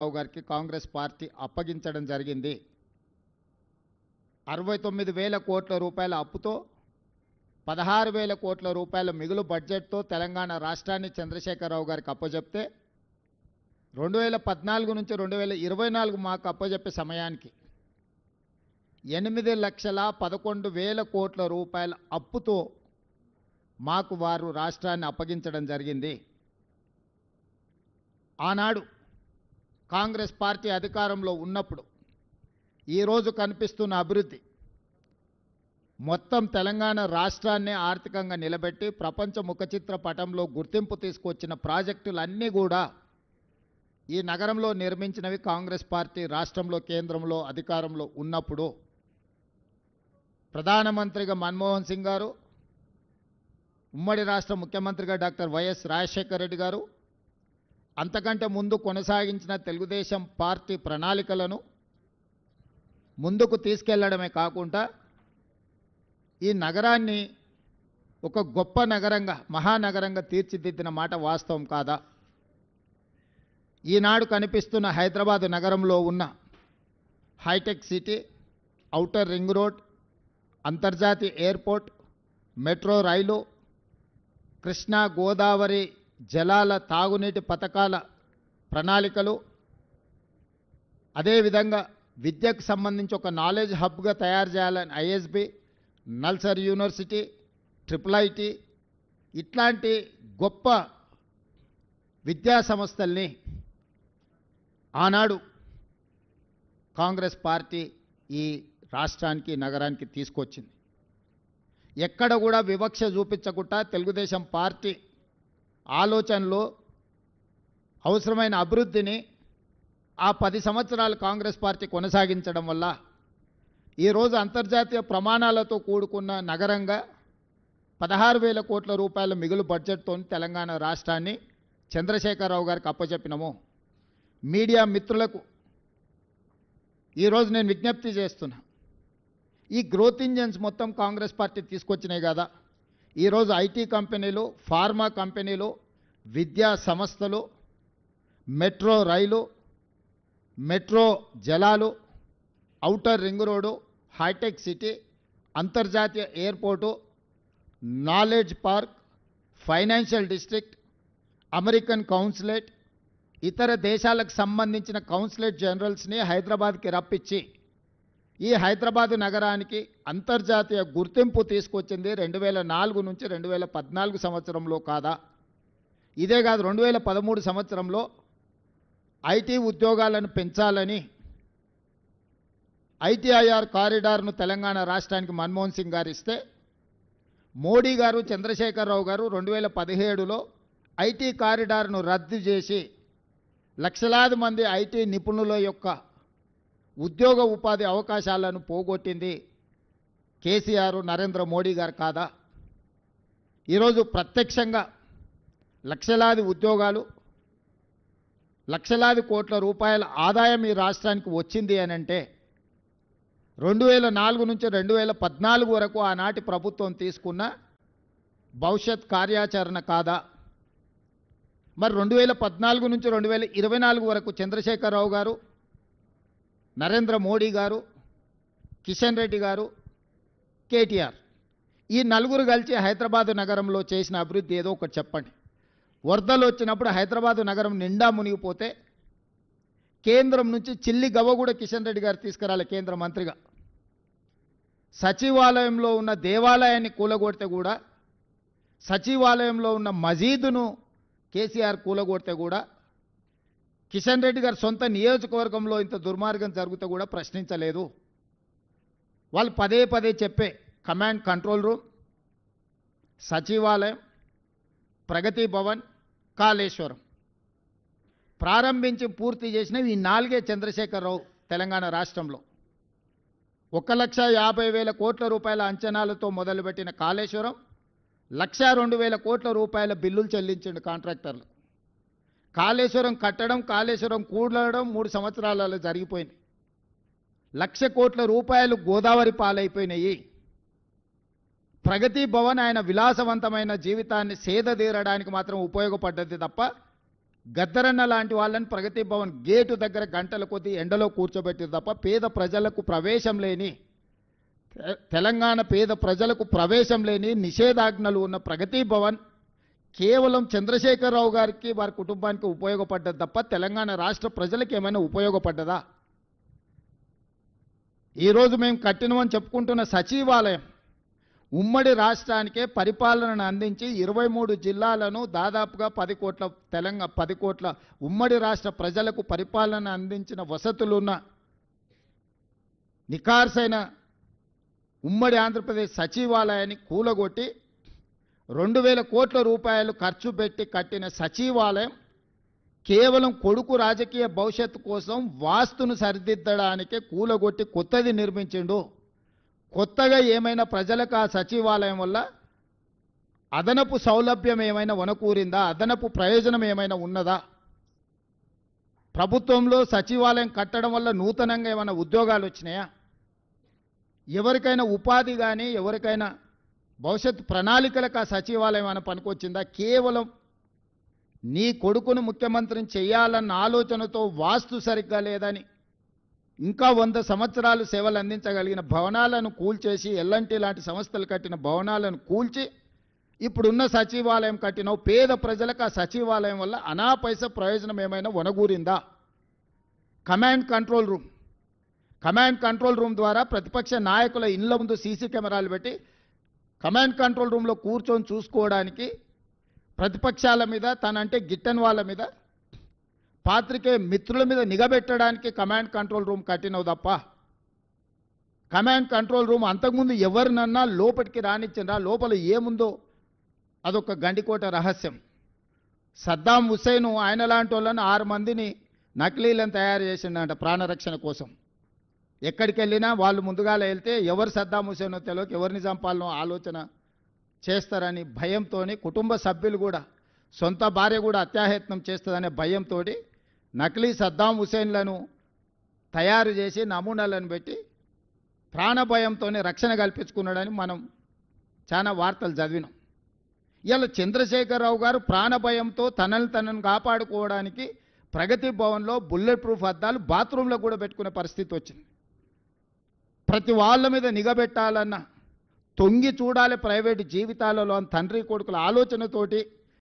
రావు గారికి కాంగ్రెస్ పార్టీ అప్పగించడం జరిగింది. 69,000 కోట్ల రూపాయల అప్పుతో 16,000 కోట్ల రూపాయల మిగులు బడ్జెట్తో తెలంగాణ రాష్ట్రాన్ని చంద్రశేఖరరావు గారికి అప్పజెప్తే 2014 నుంచి 2024 మాకు అప్పజెప్పే సమయానికి 8,11,000 కోట్ల రూపాయల అప్పుతో మాకు వారు రాష్ట్రాన్ని అప్పగించడం జరిగింది. ఆనాడు కాంగ్రెస్ పార్టీ అధికారంలో ఉన్నప్పుడు ఈరోజు కనిపిస్తున్న అభివృద్ధి మొత్తం తెలంగాణ రాష్ట్రాన్ని ఆర్థికంగా నిలబెట్టి ప్రపంచ ముఖచిత్ర పటంలో గుర్తింపు తీసుకొచ్చిన ప్రాజెక్టులన్నీ కూడా ఈ నగరంలో నిర్మించినవి కాంగ్రెస్ పార్టీ రాష్ట్రంలో కేంద్రంలో అధికారంలో ఉన్నప్పుడు. ప్రధానమంత్రిగా మన్మోహన్ సింగ్ గారు, ఉమ్మడి రాష్ట్ర ముఖ్యమంత్రిగా డాక్టర్ వైఎస్ రాజశేఖర రెడ్డి గారు, అంతకంటే ముందు కొనసాగించిన తెలుగుదేశం పార్టీ ప్రణాళికలను ముందుకు తీసుకెళ్లడమే కాకుండా ఈ నగరాన్ని ఒక గొప్ప నగరంగా, మహానగరంగా తీర్చిదిద్దిన మాట వాస్తవం కాదా? ఈనాడు కనిపిస్తున్న హైదరాబాద్ నగరంలో ఉన్న hitech city, outer ring road, అంతర్జాతీయ ఎయిర్పోర్ట్, మెట్రో రైలు, కృష్ణా గోదావరి జలాల తాగునీటి పథకాల ప్రణాళికలు, అదేవిధంగా విద్యకు సంబంధించి ఒక నాలెడ్జ్ హబ్గా తయారు చేయాలని ఐఎస్బి, నల్సర్ యూనివర్సిటీ, IIIT ఇట్లాంటి గొప్ప విద్యా సంస్థల్ని ఆనాడు కాంగ్రెస్ పార్టీ ఈ రాష్ట్రానికి, నగరానికి తీసుకొచ్చింది. ఎక్కడ కూడా వివక్ష చూపించకుండా తెలుగుదేశం పార్టీ ఆలోచనలో అవసరమైన అభివృద్ధిని ఆ 10 సంవత్సరాలు కాంగ్రెస్ పార్టీ కొనసాగించడం వల్ల ఈరోజు అంతర్జాతీయ ప్రమాణాలతో కూడుకున్న నగరంగా 16,000 కోట్ల రూపాయల మిగులు బడ్జెట్తో తెలంగాణ రాష్ట్రాన్ని చంద్రశేఖరరావు గారికి అప్పచెప్పినాము. మీడియా మిత్రులకు ఈరోజు నేను విజ్ఞప్తి చేస్తున్నా, ఈ గ్రోత్ ఇంజన్స్ మొత్తం కాంగ్రెస్ పార్టీ తీసుకొచ్చినాయి కదా. ఈరోజు ఐటీ కంపెనీలు, ఫార్మా కంపెనీలు, విద్యా సంస్థలు, మెట్రో రైలు, మెట్రో జలాలు, outer ring road, hi-tech city, అంతర్జాతీయ airport, knowledge park, financial district, American consulate, ఇతర దేశాలకు సంబంధించిన కౌన్సిలేట్ జనరల్స్ని హైదరాబాద్కి రప్పించి ఈ హైదరాబాదు నగరానికి అంతర్జాతీయ గుర్తింపు తీసుకొచ్చింది 2004 నుంచి 2014 సంవత్సరంలో కాదా? ఇదే కాదు, 2013 సంవత్సరంలో ఐటీ ఉద్యోగాలను పెంచాలని ITIR కారిడార్ను తెలంగాణ రాష్ట్రానికి మన్మోహన్ సింగ్ గారు ఇస్తే మోడీ గారు, చంద్రశేఖరరావు గారు 2017లో ఐటీ కారిడార్ను రద్దు చేసి లక్షలాది మంది ఐటీ నిపుణుల యొక్క ఉద్యోగ ఉపాధి అవకాశాలను పోగొట్టింది కేసీఆర్, నరేంద్ర మోడీ గారు కాదా? ఈరోజు ప్రత్యక్షంగా లక్షలాది ఉద్యోగాలు, లక్షలాది కోట్ల రూపాయల ఆదాయం ఈ రాష్ట్రానికి వచ్చింది అని అంటే 2004 నుంచి 2014 వరకు ఆనాటి ప్రభుత్వం తీసుకున్న భవిష్యత్ కార్యాచరణ కాదా? మరి 2014 నుంచి 2024 వరకు చంద్రశేఖరరావు గారు, నరేంద్ర మోడీ గారు, కిషన్ రెడ్డి గారు, కేటీఆర్ ఈ నలుగురు కలిసి హైదరాబాదు నగరంలో చేసిన అభివృద్ధి ఏదో ఒకటి చెప్పండి. వరదలు వచ్చినప్పుడు హైదరాబాదు నగరం నిండా మునిగిపోతే కేంద్రం నుంచి చిల్లి గవ్వ కూడా కిషన్ రెడ్డి గారు తీసుకురాలి కేంద్ర మంత్రిగా. సచివాలయంలో ఉన్న దేవాలయాన్ని కూలగొడితే కూడా, సచివాలయంలో ఉన్న మసీదును కేసీఆర్ కూలగొడితే కూడా, కిషన్ రెడ్డి గారు సొంత నియోజకవర్గంలో ఇంత దుర్మార్గం జరిగితే కూడా ప్రశ్నించలేదు. వాళ్ళు పదే పదే చెప్పే కమాండ్ కంట్రోల్ రూమ్, సచివాలయం, ప్రగతి భవన్, కాళేశ్వరం ప్రారంభించి పూర్తి చేసినవి ఈ 4 చంద్రశేఖరరావు తెలంగాణ రాష్ట్రంలో. 1,50,000 కోట్ల రూపాయల అంచనాలతో మొదలుపెట్టిన కాళేశ్వరం 1,02,000 కోట్ల రూపాయల బిల్లులు చెల్లించిండు కాంట్రాక్టర్లు. కాళేశ్వరం కట్టడం, కాళేశ్వరం కూడడం 3 సంవత్సరాలలో జరిగిపోయింది. 1,00,000 కోట్ల రూపాయలు గోదావరి పాలైపోయినాయి. ప్రగతి భవన్ ఆయన విలాసవంతమైన జీవితాన్ని సేదతీరడానికి మాత్రం ఉపయోగపడ్డది తప్ప గద్దరన్న లాంటి వాళ్ళని ప్రగతి భవన్ గేటు దగ్గర గంటల కొద్దీ ఎండలో కూర్చోబెట్టిరు తప్ప పేద ప్రజలకు ప్రవేశం లేని తెలంగాణ పేద ప్రజలకు ప్రవేశం లేని నిషేధాజ్ఞలు ఉన్న ప్రగతి భవన్ కేవలం చంద్రశేఖరరావు గారికి వారి కుటుంబానికి ఉపయోగపడ్డది తప్ప తెలంగాణ రాష్ట్ర ప్రజలకు ఏమైనా ఉపయోగపడ్డదా? ఈరోజు మేము కట్టినమని చెప్పుకుంటున్న సచివాలయం ఉమ్మడి రాష్ట్రానికే పరిపాలనను అందించి 23 జిల్లాలను దాదాపుగా 10 కోట్ల ఉమ్మడి రాష్ట్ర ప్రజలకు పరిపాలన అందించిన వసతులున్న నిఖార్సైన ఉమ్మడి ఆంధ్రప్రదేశ్ సచివాలయాన్ని కూలగొట్టి 2000 కోట్ల రూపాయలు ఖర్చు పెట్టి కట్టిన సచివాలయం కేవలం కొడుకు రాజకీయ భవిష్యత్తు కోసం వాస్తును సరిదిద్దడానికే కూలగొట్టి కొత్తది నిర్మించిండు. కొత్తగా ఏమైనా ప్రజలకు ఆ సచివాలయం వల్ల అదనపు సౌలభ్యం ఏమైనా వనకూరిందా? అదనపు ప్రయోజనం ఏమైనా ఉన్నదా? ప్రభుత్వంలో సచివాలయం కట్టడం వల్ల నూతనంగా ఏమైనా ఉద్యోగాలు వచ్చినాయా? ఎవరికైనా ఉపాధి కానీ ఎవరికైనా భవిష్యత్ ప్రణాళికలకు ఆ సచివాలయం అని పనికొచ్చిందా? కేవలం నీ కొడుకును ముఖ్యమంత్రిని చేయాలన్న ఆలోచనతో వాస్తు సరిగ్గా లేదని ఇంకా 100 సంవత్సరాలు సేవలు అందించగలిగిన భవనాలను కూల్చేసి ఎల్ఎన్టీ లాంటి సంస్థలు కట్టిన భవనాలను కూల్చి ఇప్పుడున్న సచివాలయం కట్టినవు. పేద ప్రజలకు ఆ సచివాలయం వల్ల అనా పైసా ప్రయోజనం ఏమైనా వనగూరిందా? కమాండ్ కంట్రోల్ రూమ్ ద్వారా ప్రతిపక్ష నాయకుల ఇళ్ల ముందు సీసీ కెమెరాలు పెట్టి కమాండ్ కంట్రోల్ రూమ్లో కూర్చొని చూసుకోవడానికి ప్రతిపక్షాల మీద తనంటే గిట్టని వాళ్ళ మీద పాత్రికేయ మిత్రుల మీద నిఘబెట్టడానికి కమాండ్ కంట్రోల్ రూమ్ కట్టినవు తప్ప కమాండ్ కంట్రోల్ రూమ్ అంతకుముందు ఎవరినన్నా లోపలికి రానిచ్చిండ్రా? లోపల ఏముందో అదొక గండికోట రహస్యం. సద్దాం హుస్సేన్ ఆయన లాంటి వాళ్ళని 6 మందిని నకిలీలను తయారు చేసిండంట ప్రాణరక్షణ కోసం. ఎక్కడికి వెళ్ళినా వాళ్ళు ముందుగాల వెళ్తే ఎవరు సద్దాం హుస్సేనో తెలియక ఎవరిని చంపాలనో ఆలోచన చేస్తారని భయంతో కుటుంబ సభ్యులు కూడా సొంత భార్య కూడా అత్యాయత్నం చేస్తుందనే భయంతో నకిలీ సద్దాం హుస్సేన్లను తయారు చేసి నమూనాలను పెట్టి ప్రాణభయంతోనే రక్షణ కల్పించుకున్నాడని మనం చాలా వార్తలు చదివినాం. ఇలా చంద్రశేఖరరావు గారు ప్రాణభయంతో తనను కాపాడుకోవడానికి ప్రగతి భవన్లో బుల్లెట్ ప్రూఫ్ అద్దాలు బాత్రూంలో కూడా పెట్టుకునే పరిస్థితి వచ్చింది. ప్రతి వాళ్ళ మీద నిఘబెట్టాలన్న తొంగి చూడాలి ప్రైవేటు జీవితాలలో తండ్రి కొడుకుల ఆలోచనతోటి